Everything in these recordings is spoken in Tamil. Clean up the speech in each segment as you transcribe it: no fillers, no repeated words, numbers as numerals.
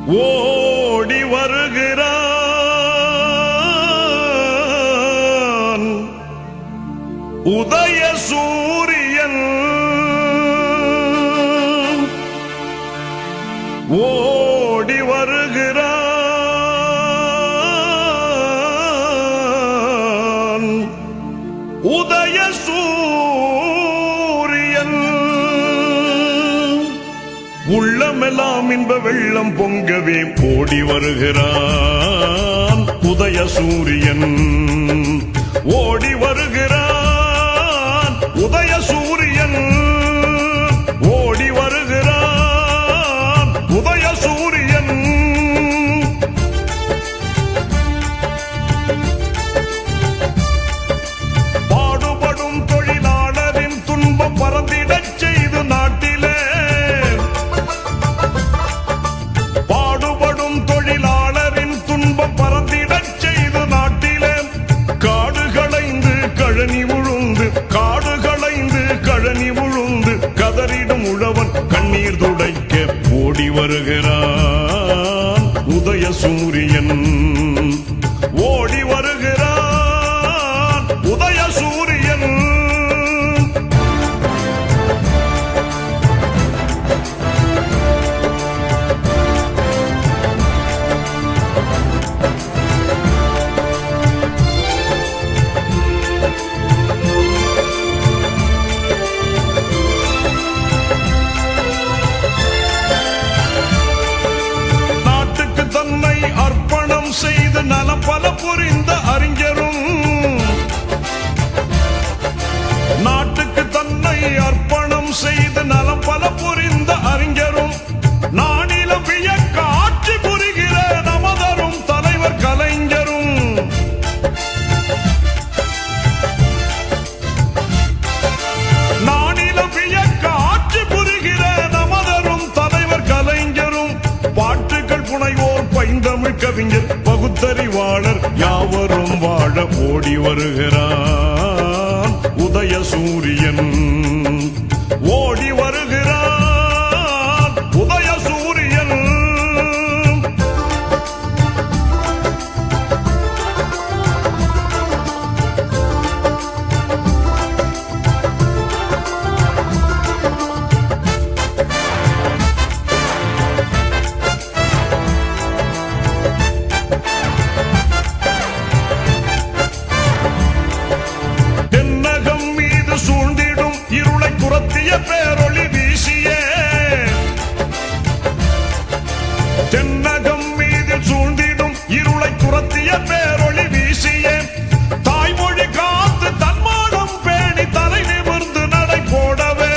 ஓடி வருகிறான் உதய சூரியன் ஓடி வருகிறான் உதய சூரியன் உள்ளமெல்லாம் இன்ப வெள்ளம் பொங்கவே ஓடி வருகிறான் உதய சூரியன் ஓடி வருகிறான் உதய சூரியன் ஓடி வருகிறான் உதய சூரியன் பாடுபடும் தொழிலாளரின் துன்பம் பறந்திடச் செய்து நாட்டிலே பாடுபடும் தொழிலாளரின் துன்பம் பறந்திடச் செய்து நாட்டிலே காடு களைந்து கழனி உழுந்து காடு களைந்து கழனி உழுந்து கதறிடும் உழவன் கண்ணீர் துடைக்க ஓடி வருகிறான் உதய சூரியன் ஓடி வருகிறான் உதய சூரியன் அர்ப்பணம் செய்து நலம் பல புரிந்த அறிஞரும் நாட்டுக்கு தன்னை அர்ப்பணம் செய்து நலம் பல புரிந்த அறிஞரும் நானிலம் வியக்க ஆட்சி புரிகிற நமதரும் தலைவர் கலைஞரும் நானிலம் வியக்க ஆட்சி புரிகிற நமதரும் தலைவர் கலைஞரும் பாட்டுகள் புனைவோர் பைந்தமிழ் கவிஞர் பகுத்தறிவாளர் யாவரும் வாழ ஓடி வருகிறான் உதய சூரியன் ஓடி வருகிறான் உதய சூரியன் சூழ்ந்திடும் இருளை துரத்திய பேரொளி வீசியே தென்னகம் மீது சூழ்ந்திடும் இருளை துரத்திய பேரொளி வீசியே தாய்மொழி காத்து தன்மானம் பேணி தலை நிமிர்ந்து நடை போடவே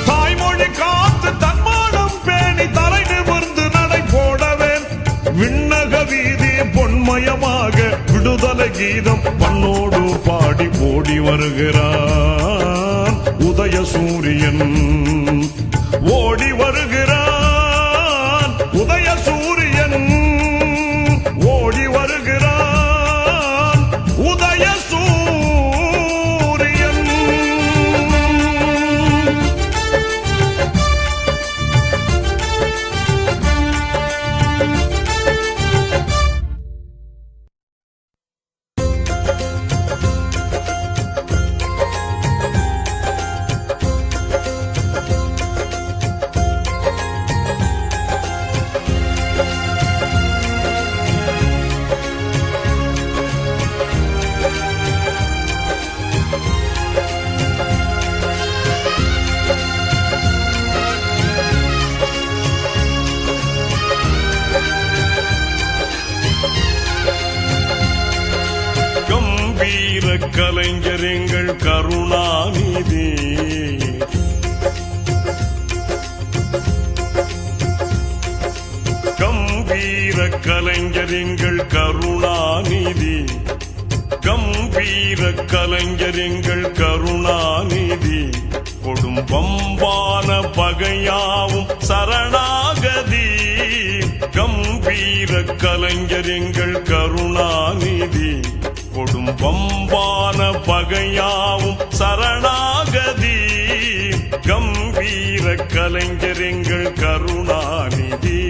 தாய்மொழி காத்து தன்மானம் பேணி தலை நிமிர்ந்து நடை போடவே விண்ணக வீதி பொன்மயமாக விடுதலை கீதம் பண்ணோடு பாடி ஓடி வருகிறான் உதய சூரியன் ஓடி வருகிறான் உதய சூரியன் ஓடி வருகிறான் உதய சூரியன் கலைஞர் எங்கள் கருணாநிதி கம்பீர கலைஞர் எங்கள் கருணாநிதி கம்பீர கலைஞர் எங்கள் கருணாநிதி கொடும் பம்பான பகையாவும் சரணாகதி கம்பீர கலைஞர் எங்கள் கருணாநிதி கொடும் பம்பான பகையாவும் சரணாகதி கலைஞர் எங்கள் கருணாநிதி.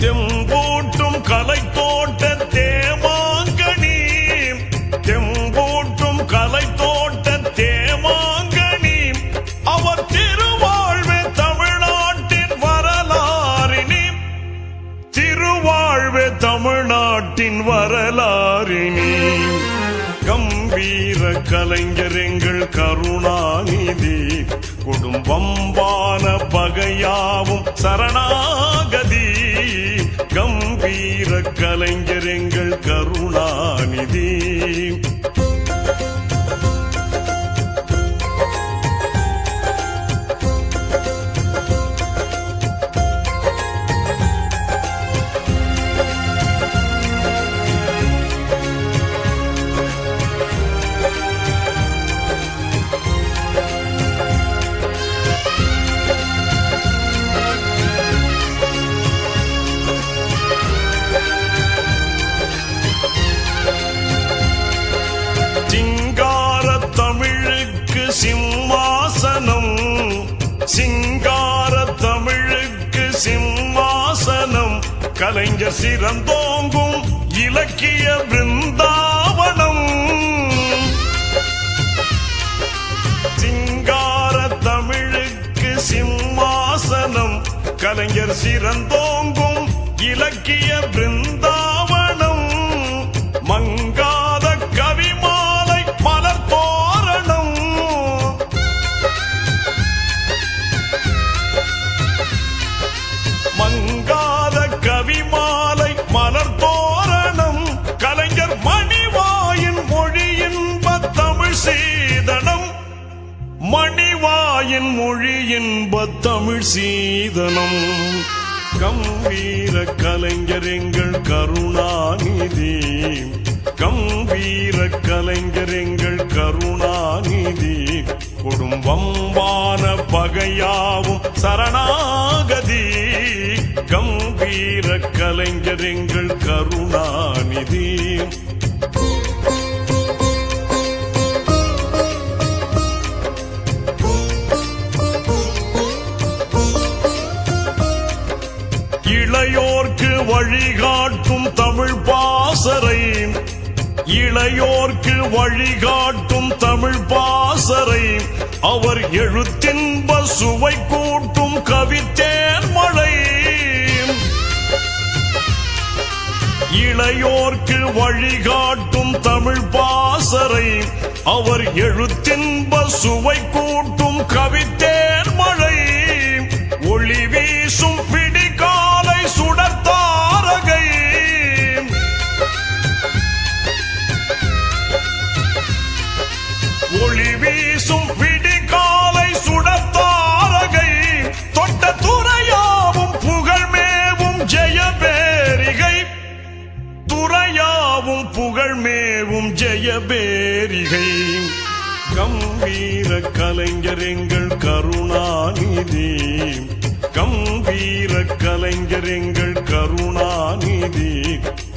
தெம்பூட்டும் கலை தோட்ட தேமாங்கனி, தெம்பூட்டும் கலை தோட்ட தேமாங்கனி, அவர் திருவாழ்வே தமிழ்நாட்டின் வரலாறினி, திருவாழ்வே தமிழ்நாட்டின் வரலாறினி. கம்பீர கலைஞர் எங்கள் கருணாநிதி, குடும்பம்பான பகையாவும் சரணாகதி. கம்பீர கலைஞர் எங்கள் கருணாநிதி. சிம்மாசனம், சிங்கார தமிழுக்கு சிம்மாசனம், கலைஞர் சிறந்தோங்கும் இலக்கிய பிருந்தாவனம். சிங்கார தமிழுக்கு சிம்மாசனம், கலைஞர் சிறந்தோங்கும் இலக்கிய பிருந்தாவனம். மங்காத கவிமாலை மலர் தோரணம், மங்காத கவிமாலை மலர் தோரணம், கலைஞர் மணிவாயின் மொழியின்ப தமிழ் சீதனம், மணிவாயின் மொழியின்ப தமிழ் சீதனம். கம்பீர கலைஞர் எங்கள் கருணாநிதி, கம்பீர கலைஞர் எங்கள் கருணாநிதி, குடும்பம்பான பகையாவும் சரணாகதி. கம்பீர கலைஞர் எங்கள் கருணாநிதி. இளையோர்க்கு வழிகாட்டும் தமிழ் பாசறை, இளையோர்க்கு வழிகாட்டும் தமிழ் பாசறை, அவர் எழுத்தின்ப சுவை கூட்டும் கவித்தேன் மழை. இளையோர்க்கு வழிகாட்டும் தமிழ் பாசறை, அவர் எழுத்தின்ப சுவை கூட்டும் கவித்தேன் மழை. ஒளி வீசும் பிடிகாலை சுடத்தாரகை, ஒளி வீசும் பிடிகாலை சுடத்தாரகை, தொட்ட துறையாவும் புகழ்மேவும் ஜெயபேரிகை, துறையாவும் புகழ்மேவும் ஜெயபேரிகை. கம்பீர கலைஞர் எங்கள் கருணாநிதி, கம்பீர கலைஞர் எங்கள் கருணாநிதி,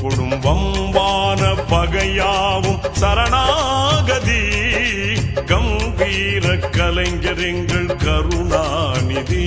குடும்பம்பான பகையாவும் சரணாகதி. கம்பீர கலைஞர் எங்கள் கருணாநிதி.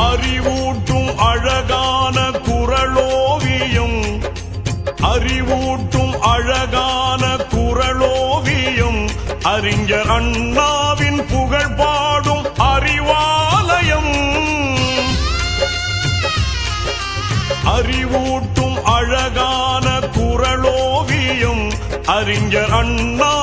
அறிவூட்டும் அழகான குரலோவியம், அறிவூட்டும் அழகான குரலோவியம், அறிஞர் அண்ணாவின் புகழ் பாடும் அறிவாலயம். அறிவூட்டும் அழகான குரலோவியம், அறிஞர் அண்ணா